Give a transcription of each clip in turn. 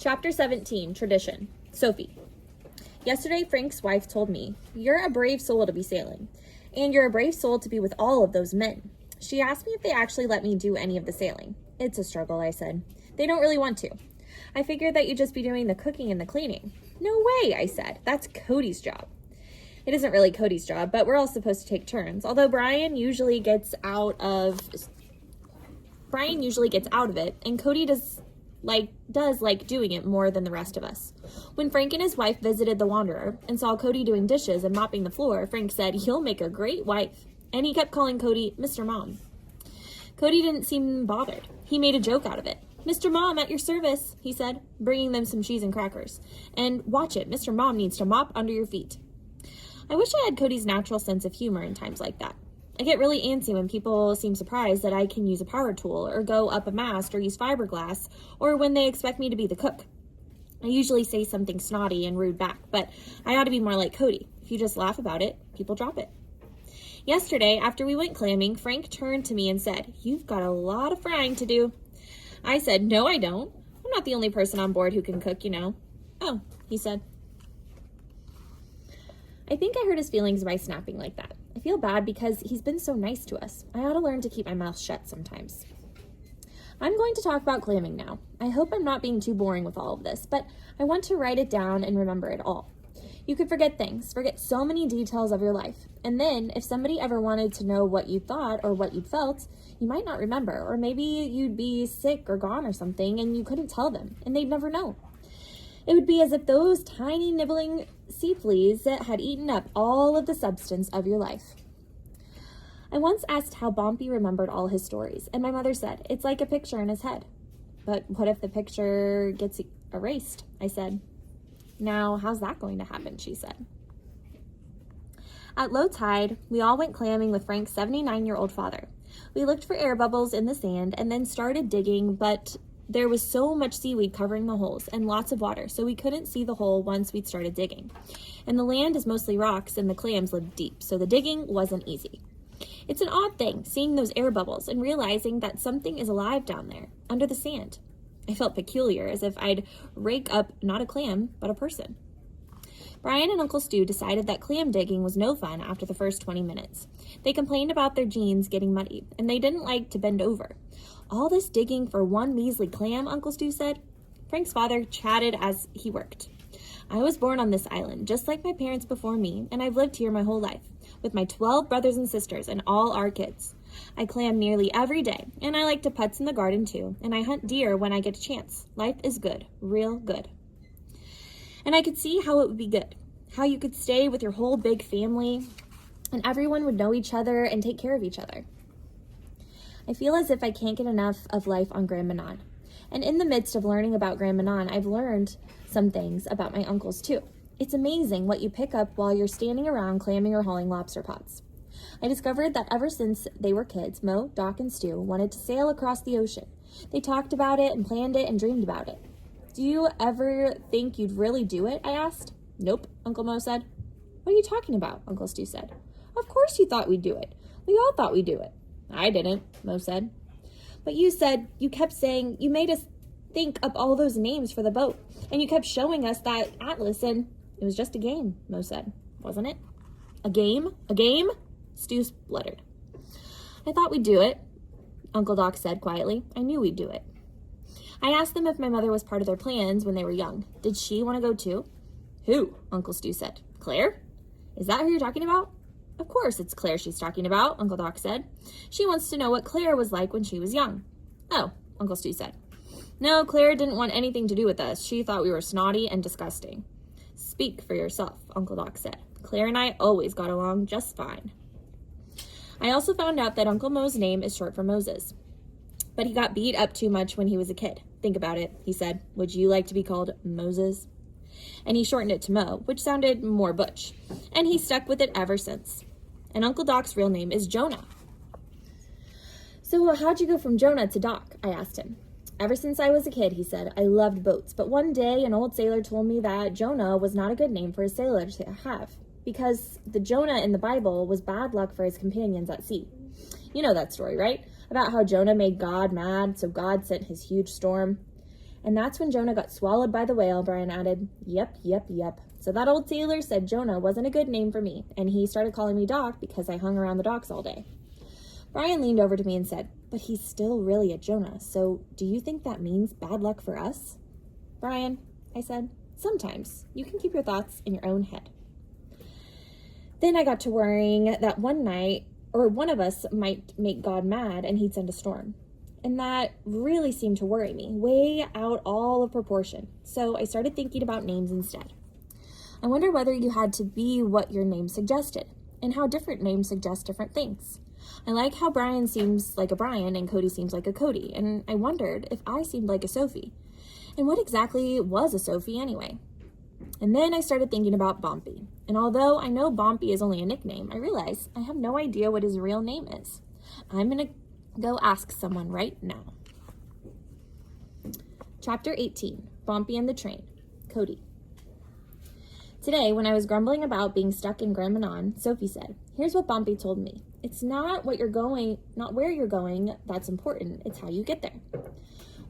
Chapter 17, Tradition. Sophie. Yesterday, Frank's wife told me, "You're a brave soul to be sailing, and you're a brave soul to be with all of those men." She asked me if they actually let me do any of the sailing. "It's a struggle," I said. "They don't really want to. I figured that you'd just be doing the cooking and the cleaning." "No way," I said. "That's Cody's job." It isn't really Cody's job, but we're all supposed to take turns, although Brian usually gets out of it, and Cody does like doing it more than the rest of us. When Frank and his wife visited the Wanderer and saw Cody doing dishes and mopping the floor, Frank said, "You'll make a great wife." And he kept calling Cody Mr. Mom. Cody didn't seem bothered. He made a joke out of it. "Mr. Mom, at your service," he said, bringing them some cheese and crackers. "And watch it, Mr. Mom needs to mop under your feet." I wish I had Cody's natural sense of humor in times like that. I get really antsy when people seem surprised that I can use a power tool or go up a mast or use fiberglass, or when they expect me to be the cook. I usually say something snotty and rude back, but I ought to be more like Cody. If you just laugh about it, people drop it. Yesterday, after we went clamming, Frank turned to me and said, "You've got a lot of frying to do." I said, "No, I don't. I'm not the only person on board who can cook, you know." "Oh," he said. I think I hurt his feelings by snapping like that. I feel bad because he's been so nice to us. I ought to learn to keep my mouth shut sometimes. I'm going to talk about clamming now. I hope I'm not being too boring with all of this, but I want to write it down and remember it all. You could forget things, forget so many details of your life. And then if somebody ever wanted to know what you thought or what you felt, you might not remember, or maybe you'd be sick or gone or something and you couldn't tell them and they'd never know. It would be as if those tiny nibbling sea fleas had eaten up all of the substance of your life. I once asked how Bompy remembered all his stories, and my mother said, "It's like a picture in his head." "But what if the picture gets erased?" I said. "Now, how's that going to happen?" she said. At low tide, we all went clamming with Frank's 79-year-old father. We looked for air bubbles in the sand and then started digging, but there was so much seaweed covering the holes and lots of water, so we couldn't see the hole once we'd started digging. And the land is mostly rocks and the clams live deep, so the digging wasn't easy. It's an odd thing, seeing those air bubbles and realizing that something is alive down there, under the sand. I felt peculiar, as if I'd rake up not a clam, but a person. Brian and Uncle Stu decided that clam digging was no fun after the first 20 minutes. They complained about their jeans getting muddy, and they didn't like to bend over. "All this digging for one measly clam," Uncle Stu said. Frank's father chatted as he worked. "I was born on this island, just like my parents before me, and I've lived here my whole life, with my 12 brothers and sisters and all our kids. I clam nearly every day, and I like to putz in the garden too, and I hunt deer when I get a chance. Life is good, real good." And I could see how it would be good, how you could stay with your whole big family, and everyone would know each other and take care of each other. I feel as if I can't get enough of life on Grand Manan. And in the midst of learning about Grand Manan, I've learned some things about my uncles too. It's amazing what you pick up while you're standing around clamming or hauling lobster pots. I discovered that ever since they were kids, Mo, Doc, and Stu wanted to sail across the ocean. They talked about it and planned it and dreamed about it. "Do you ever think you'd really do it?" I asked. "Nope," Uncle Mo said. "What are you talking about?" Uncle Stu said. "Of course you thought we'd do it. We all thought we'd do it." "I didn't," Mo said. "But you kept saying, you made us think up all those names for the boat, and you kept showing us that atlas, and it was just a game," Mo said. "Wasn't it?" "A game? A game?" Stu spluttered. "I thought we'd do it," Uncle Doc said quietly. "I knew we'd do it." I asked them if my mother was part of their plans when they were young. Did she want to go too? "Who?" Uncle Stu said. "Claire? Is that who you're talking about?" "Of course it's Claire she's talking about," Uncle Doc said. "She wants to know what Claire was like when she was young." "Oh," Uncle Stu said. "No, Claire didn't want anything to do with us. She thought we were snotty and disgusting." "Speak for yourself," Uncle Doc said. "Claire and I always got along just fine." I also found out that Uncle Mo's name is short for Moses. But he got beat up too much when he was a kid. "Think about it," he said. "Would you like to be called Moses?" And he shortened it to Mo, which sounded more butch. And he stuck with it ever since. And Uncle Doc's real name is Jonah. "So how'd you go from Jonah to Doc?" I asked him. "Ever since I was a kid," he said, "I loved boats. But one day an old sailor told me that Jonah was not a good name for a sailor to have, because the Jonah in the Bible was bad luck for his companions at sea. You know that story, right? About how Jonah made God mad, so God sent his huge storm. And that's when Jonah got swallowed by the whale, Brian added. Yep. So that old sailor said Jonah wasn't a good name for me, and he started calling me Doc because I hung around the docks all day. Brian leaned over to me and said, but he's still really a Jonah, so do you think that means bad luck for us? Brian, I said, sometimes. You can keep your thoughts in your own head. Then I got to worrying that one night, or one of us might make God mad and he'd send a storm. And that really seemed to worry me, way out all of proportion. So I started thinking about names instead. I wonder whether you had to be what your name suggested, and how different names suggest different things. I like how Brian seems like a Brian and Cody seems like a Cody, and I wondered if I seemed like a Sophie. And what exactly was a Sophie anyway? And then I started thinking about Bompy. And although I know Bompy is only a nickname, I realize I have no idea what his real name is. I'm going to go ask someone right now. Chapter 18, Bompy and the Train, Cody. Today, when I was grumbling about being stuck in Grand Manan, Sophie said, here's what Bompy told me. It's not where you're going that's important. It's how you get there.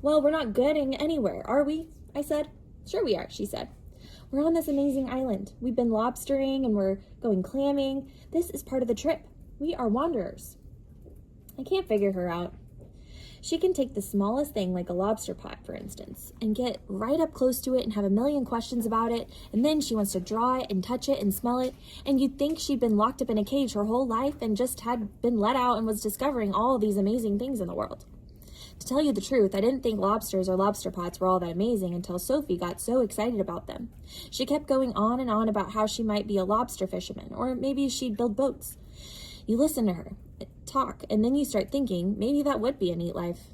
Well, we're not getting anywhere, are we? I said. Sure we are, she said. We're on this amazing island. We've been lobstering and we're going clamming. This is part of the trip. We are wanderers. I can't figure her out. She can take the smallest thing, like a lobster pot, for instance, and get right up close to it and have a million questions about it, and then she wants to draw it and touch it and smell it, and you'd think she'd been locked up in a cage her whole life and just had been let out and was discovering all of these amazing things in the world. To tell you the truth, I didn't think lobsters or lobster pots were all that amazing until Sophie got so excited about them. She kept going on and on about how she might be a lobster fisherman, or maybe she'd build boats. You listen to her talk, and then you start thinking, maybe that would be a neat life.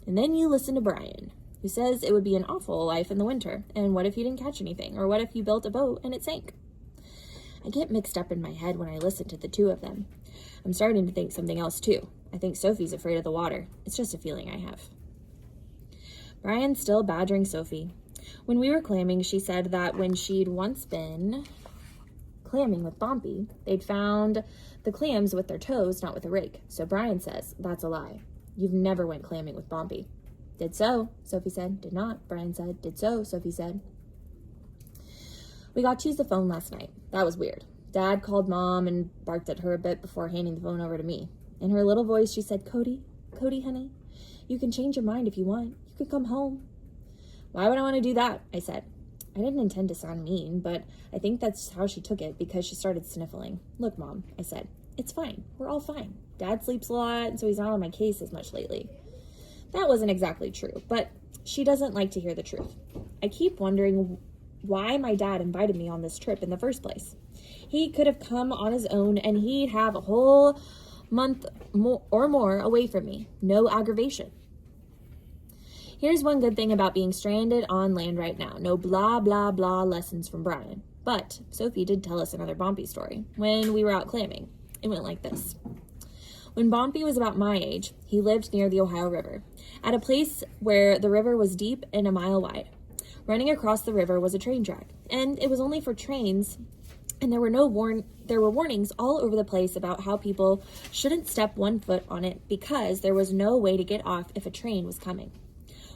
And then you listen to Brian, who says it would be an awful life in the winter, and what if you didn't catch anything, or what if you built a boat and it sank? I get mixed up in my head when I listen to the two of them. I'm starting to think something else too. I think Sophie's afraid of the water. It's just a feeling I have. Brian's still badgering Sophie. When we were clamming, she said that when she'd once been clamming with Bompy, they'd found the clams with their toes, not with a rake. So Brian says, that's a lie. You've never went clamming with Bompy. Did so, Sophie said. Did not, Brian said. Did so, Sophie said. We got to use the phone last night. That was weird. Dad called Mom and barked at her a bit before handing the phone over to me. In her little voice, she said, Cody, honey, you can change your mind if you want. You can come home. Why would I want to do that? I said. I didn't intend to sound mean, but I think that's how she took it because she started sniffling. Look, Mom, I said, it's fine. We're all fine. Dad sleeps a lot, so he's not on my case as much lately. That wasn't exactly true, but she doesn't like to hear the truth. I keep wondering why my dad invited me on this trip in the first place. He could have come on his own and he'd have a whole month or more away from me. No aggravation. Here's one good thing about being stranded on land right now. No blah, blah, blah lessons from Brian. But Sophie did tell us another Bompy story when we were out clamming. It went like this. When Bompy was about my age, he lived near the Ohio River, at a place where the river was deep and a mile wide. Running across the river was a train track, and it was only for trains, and there were warnings all over the place about how people shouldn't step one foot on it because there was no way to get off if a train was coming.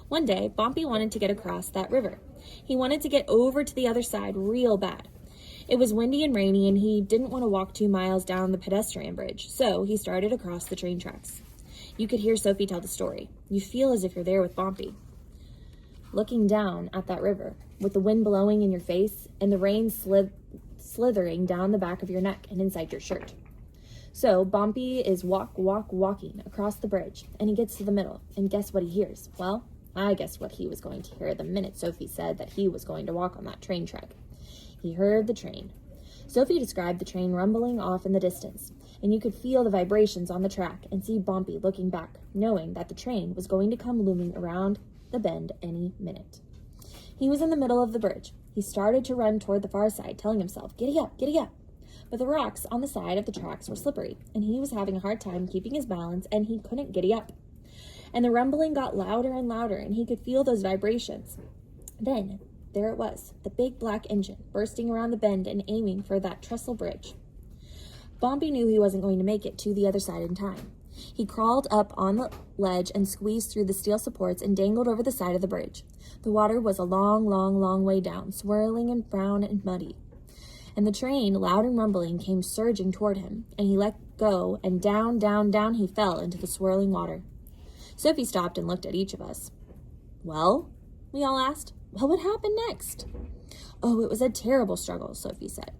One day, Bompy wanted to get across that river. He wanted to get over to the other side real bad. It was windy and rainy, and he didn't want to walk 2 miles down the pedestrian bridge, so he started across the train tracks. You could hear Sophie tell the story. You feel as if you're there with Bompy, looking down at that river, with the wind blowing in your face and the rain slithering down the back of your neck and inside your shirt. So Bompy is walking across the bridge, and he gets to the middle, and guess what he hears? Well, I guessed what he was going to hear the minute Sophie said that he was going to walk on that train track. He heard the train. Sophie described the train rumbling off in the distance, and you could feel the vibrations on the track and see Bompy looking back, knowing that the train was going to come looming around the bend any minute. He was in the middle of the bridge. He started to run toward the far side, telling himself, giddy up, giddy up. But the rocks on the side of the tracks were slippery, and he was having a hard time keeping his balance, and he couldn't giddy up. And the rumbling got louder and louder, and he could feel those vibrations. Then, there it was, the big black engine, bursting around the bend and aiming for that trestle bridge. Bompy knew he wasn't going to make it to the other side in time. He crawled up on the ledge and squeezed through the steel supports and dangled over the side of the bridge. The water was a long, long, long way down, swirling and brown and muddy. And the train, loud and rumbling, came surging toward him, and he let go, and down, down, down he fell into the swirling water. Sophie stopped and looked at each of us. "Well?" we all asked. "What would happen next?" "Oh, it was a terrible struggle," Sophie said.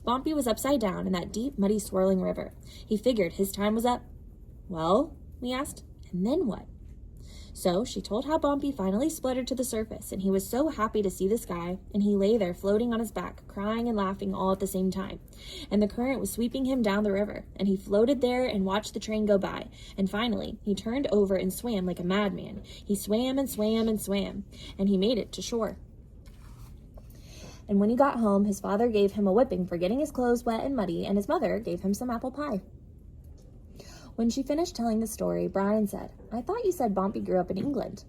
"Bompy was upside down in that deep, muddy, swirling river. He figured his time was up." "Well?" we asked. "And then what?" So she told how Bompy finally spluttered to the surface, and he was so happy to see the sky, and he lay there floating on his back, crying and laughing all at the same time. And the current was sweeping him down the river, and he floated there and watched the train go by, and finally he turned over and swam like a madman. He swam and swam and swam, and he made it to shore. And when he got home, his father gave him a whipping for getting his clothes wet and muddy, and his mother gave him some apple pie. When she finished telling the story, Brian said, "I thought you said Bompy grew up in England."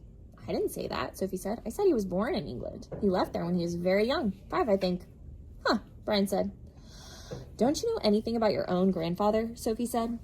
"I didn't say that," Sophie said. "I said he was born in England. He left there when he was very young, 5, I think." "Huh," Brian said. "Don't you know anything about your own grandfather?" Sophie said.